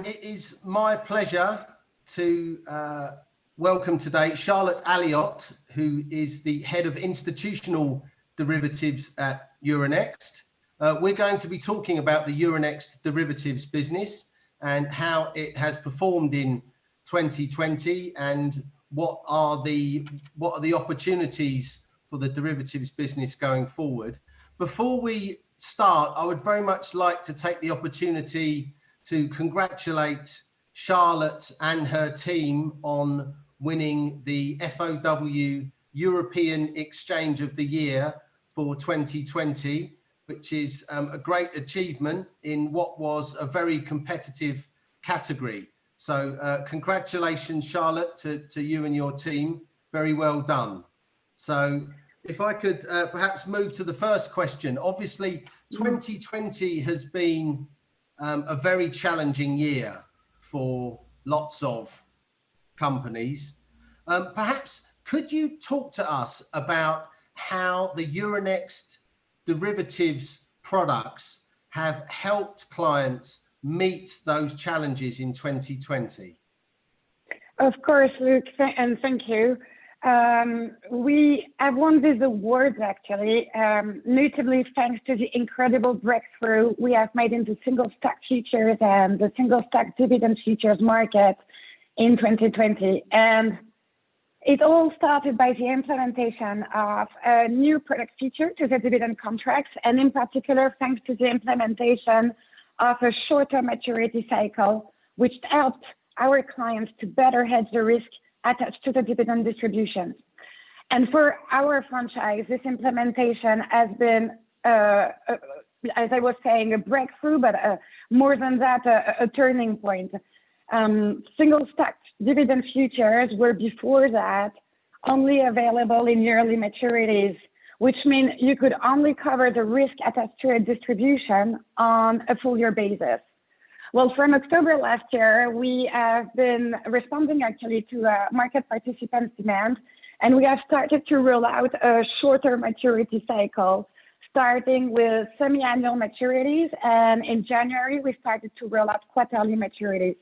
And it is my pleasure to welcome today Charlotte Alliot, who is the head of institutional derivatives at Euronext. We're going to be talking about the Euronext derivatives business and how it has performed in 2020 and what are the opportunities for the derivatives business going forward. Before we start, I would very much like to take the opportunity to congratulate Charlotte and her team on winning the FOW European Exchange of the Year for 2020, which is a great achievement in what was a very competitive category. So congratulations, Charlotte, to you and your team. Very well done. So if I could perhaps move to the first question. Obviously, 2020 has been a very challenging year for lots of companies. Perhaps could you talk to us about how the Euronext derivatives products have helped clients meet those challenges in 2020? Of course, Luke, and thank you. We have won these awards actually, notably thanks to the incredible breakthrough we have made in the single stock futures and the single stock dividend futures market in 2020. And it all started by the implementation of a new product feature to the dividend contracts, and in particular, thanks to the implementation of a shorter maturity cycle, which helped our clients to better hedge the risk attached to the dividend distributions. And for our franchise, this implementation has been, as I was saying, a breakthrough, but more than that, a turning point. Single stock dividend futures were before that only available in yearly maturities, which means you could only cover the risk attached to a distribution on a full year basis. Well, from October last year, we have been responding actually to market participants' demand, and we have started to roll out a shorter maturity cycle, starting with semi-annual maturities, and in January, we started to roll out quarterly maturities.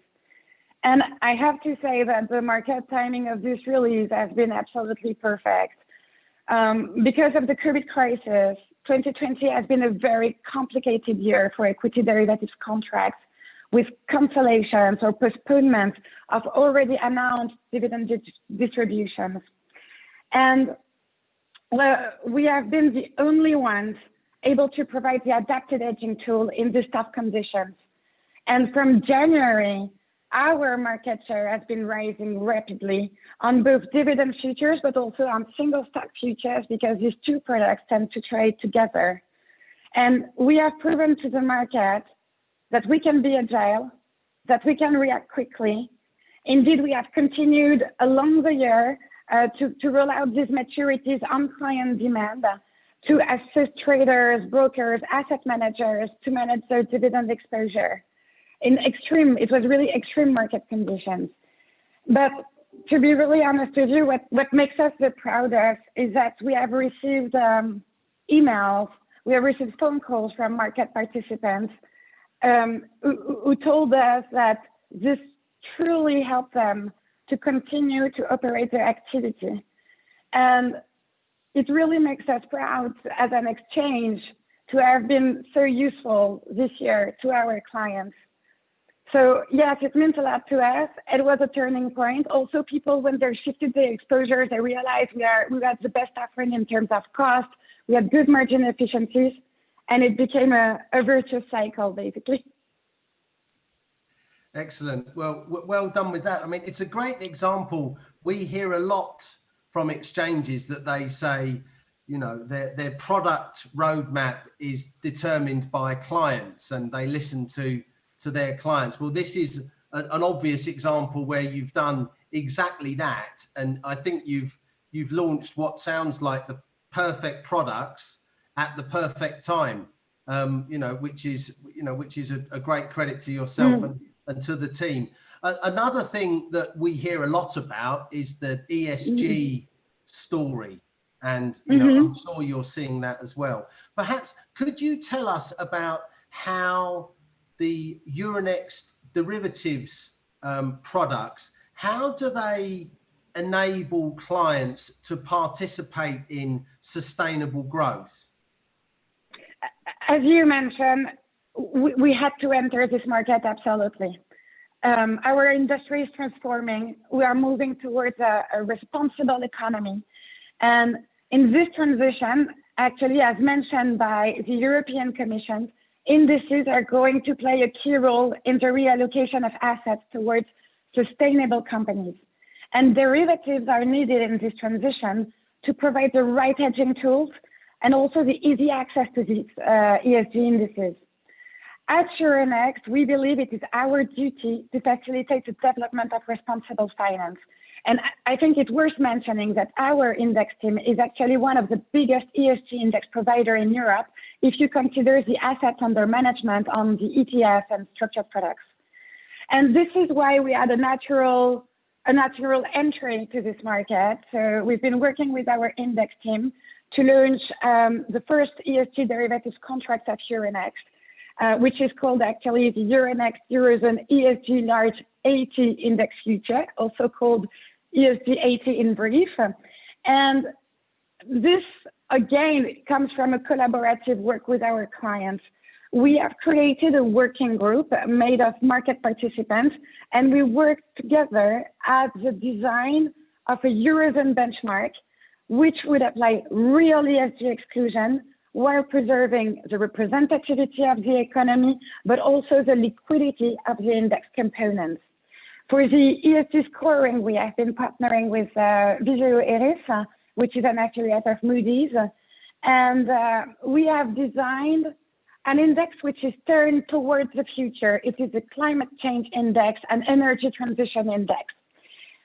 And I have to say that the market timing of this release has been absolutely perfect. Because of the COVID crisis, 2020 has been a very complicated year for equity derivatives contracts, with cancellations or postponements of already announced dividend distributions. And we have been the only ones able to provide the adapted hedging tool in these tough conditions. And from January, our market share has been rising rapidly on both dividend futures, but also on single stock futures, because these two products tend to trade together. And we have proven to the market that we can be agile, that we can react quickly. Indeed, we have continued along the year to roll out these maturities on client demand to assist traders, brokers, asset managers to manage their dividend exposure. It was really extreme market conditions. But to be really honest with you, what makes us the proudest is that we have received emails, we have received phone calls from market participants who told us that this truly helped them to continue to operate their activity. And it really makes us proud as an exchange to have been so useful this year to our clients. So yes, it meant a lot to us. It was a turning point. Also, people, when they shifted their exposures, they realized we had the best offering in terms of cost. We had good margin efficiencies, and it became a virtuous cycle, basically. Excellent. Well done with that. I mean, it's a great example. We hear a lot from exchanges that they say, you know, their product roadmap is determined by clients, and they listen to their clients. Well, this is an obvious example where you've done exactly that, and I think you've launched what sounds like the perfect products at the perfect time. Which is a great credit to yourself and to the team. Another thing that we hear a lot about is the ESG story, and I'm sure you're seeing that as well. Perhaps could you tell us about how the Euronext derivatives products, how do they enable clients to participate in sustainable growth? As you mentioned, we had to enter this market, absolutely. Our industry is transforming. We are moving towards a responsible economy. And in this transition, actually, as mentioned by the European Commission, indices are going to play a key role in the reallocation of assets towards sustainable companies. And derivatives are needed in this transition to provide the right hedging tools and also the easy access to these ESG indices. At Euronext, we believe it is our duty to facilitate the development of responsible finance. And I think it's worth mentioning that our index team is actually one of the biggest ESG index provider in Europe, if you consider the assets under management on the ETF and structured products. And this is why we had a natural entry to this market. So we've been working with our index team to launch the first ESG derivatives contract at Euronext, which is called actually the Euronext Eurozone ESG Large 80 Index Future, also called ESG 80 in brief. And this, again, comes from a collaborative work with our clients. We have created a working group made of market participants, and we work together at the design of a Eurozone benchmark, which would apply real ESG exclusion while preserving the representativity of the economy, but also the liquidity of the index components. For the ESG scoring, we have been partnering with Vigeo Eiris, which is an affiliate of Moody's, and we have designed an index which is turned towards the future. It is a climate change index, an energy transition index.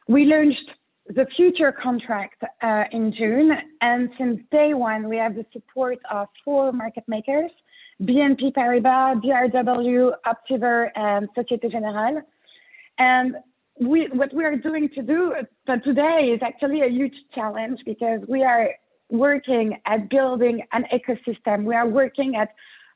We launched the future contract in June, and since day one, we have the support of 4 market makers, BNP Paribas, DRW, Optiver, and Societe Generale. And what we are doing today is actually a huge challenge, because we are working at building an ecosystem. We are working at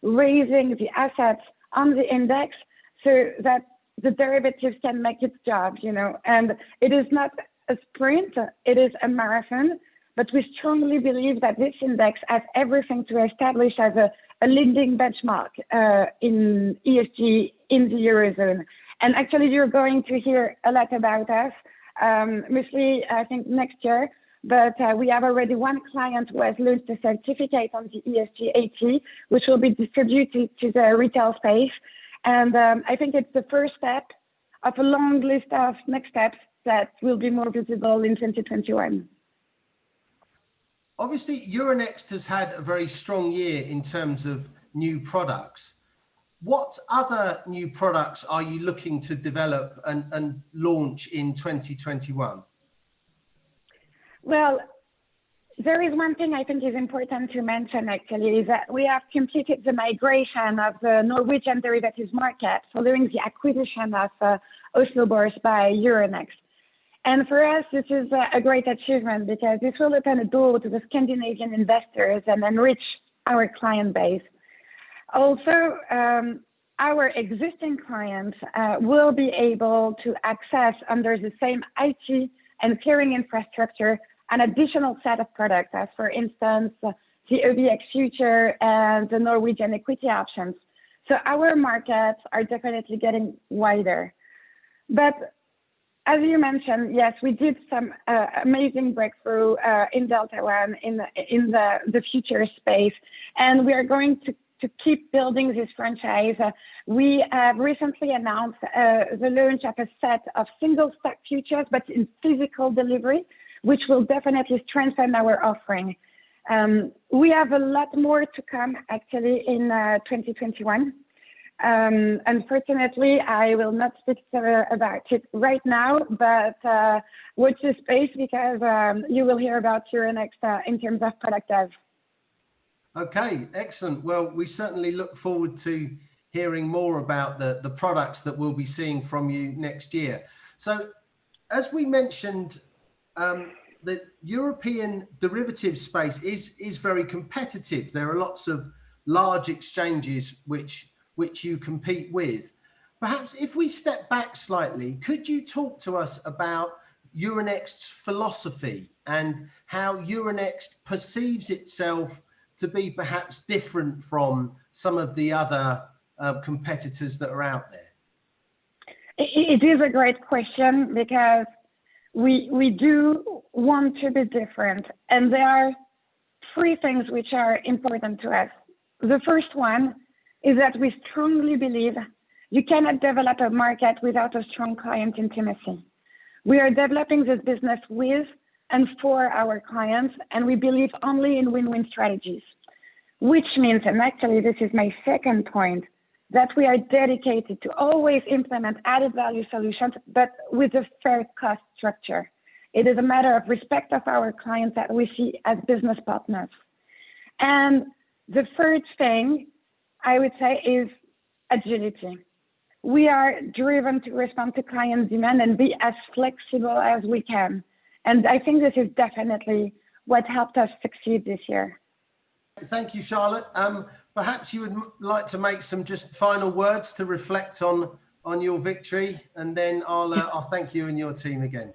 raising the assets on the index so that the derivatives can make its job, and it is not a sprint, it is a marathon, but we strongly believe that this index has everything to establish as a leading benchmark in ESG in the Eurozone. And actually, you're going to hear a lot about us, mostly, I think, next year. But we have already one client who has launched a certificate on the ESG 80, which will be distributed to the retail space. And I think it's the first step of a long list of next steps that will be more visible in 2021. Obviously, Euronext has had a very strong year in terms of new products. What other new products are you looking to develop and launch in 2021? Well, there is one thing I think is important to mention, actually, is that we have completed the migration of the Norwegian derivatives market following the acquisition of Oslo Børs by Euronext. And for us, this is a great achievement, because this will open a door to the Scandinavian investors and enrich our client base. Also, our existing clients will be able to access, under the same IT and clearing infrastructure, an additional set of products, as for instance, the OBX future and the Norwegian equity options. So our markets are definitely getting wider. But as you mentioned, yes, we did some amazing breakthrough in Delta One in the future space, and we are going to keep building this franchise. We have recently announced the launch of a set of single stock futures, but in physical delivery, which will definitely strengthen our offering. We have a lot more to come, actually, in 2021. Unfortunately, I will not speak about it right now, but watch this space, because you will hear about Euronext in terms of product dev. Okay, excellent. Well, we certainly look forward to hearing more about the products that we'll be seeing from you next year. So, as we mentioned, the European derivatives space is very competitive. There are lots of large exchanges which you compete with. Perhaps if we step back slightly, could you talk to us about Euronext's philosophy and how Euronext perceives itself to be perhaps different from some of the other competitors that are out there? It is a great question because we do want to be different, and there are three things which are important to us. The first one is that we strongly believe you cannot develop a market without a strong client intimacy. We are developing this business with and for our clients, and we believe only in win-win strategies, which means, and actually this is my second point, that we are dedicated to always implement added value solutions, but with a fair cost structure. It is a matter of respect of our clients that we see as business partners. And the third thing I would say is agility. We are driven to respond to client demand and be as flexible as we can. And I think this is definitely what helped us succeed this year. Thank you, Charlotte. Perhaps you would like to make some just final words to reflect on your victory, and then I'll thank you and your team again.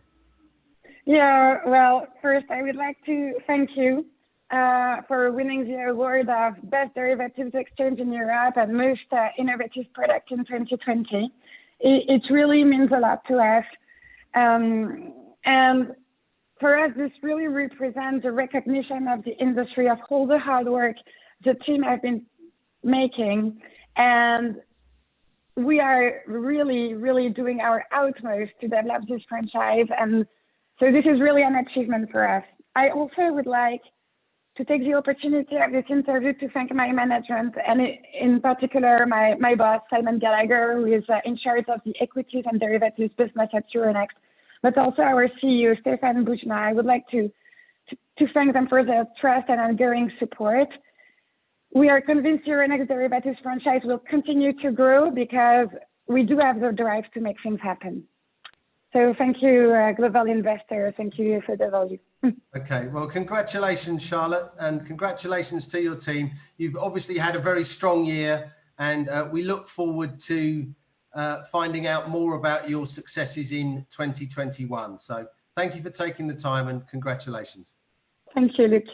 Yeah, well, first I would like to thank you for winning the award of Best Derivatives Exchange in Europe and Most Innovative Product in 2020. It really means a lot to us. And for us, this really represents a recognition of the industry, of all the hard work the team have been making. And we are really, really doing our utmost to develop this franchise. And so this is really an achievement for us. I also would like to take the opportunity of this interview to thank my management, and in particular my boss, Simon Gallagher, who is in charge of the equities and derivatives business at Euronext, but also our CEO, Stéphane Boujna. I would like to thank them for their trust and ongoing support. We are convinced Euronext derivatives franchise will continue to grow because we do have the drive to make things happen. So thank you, global investors. Thank you for the value. Okay, well, congratulations, Charlotte, and congratulations to your team. You've obviously had a very strong year, and we look forward to finding out more about your successes in 2021. So thank you for taking the time, and congratulations. Thank you, Luc.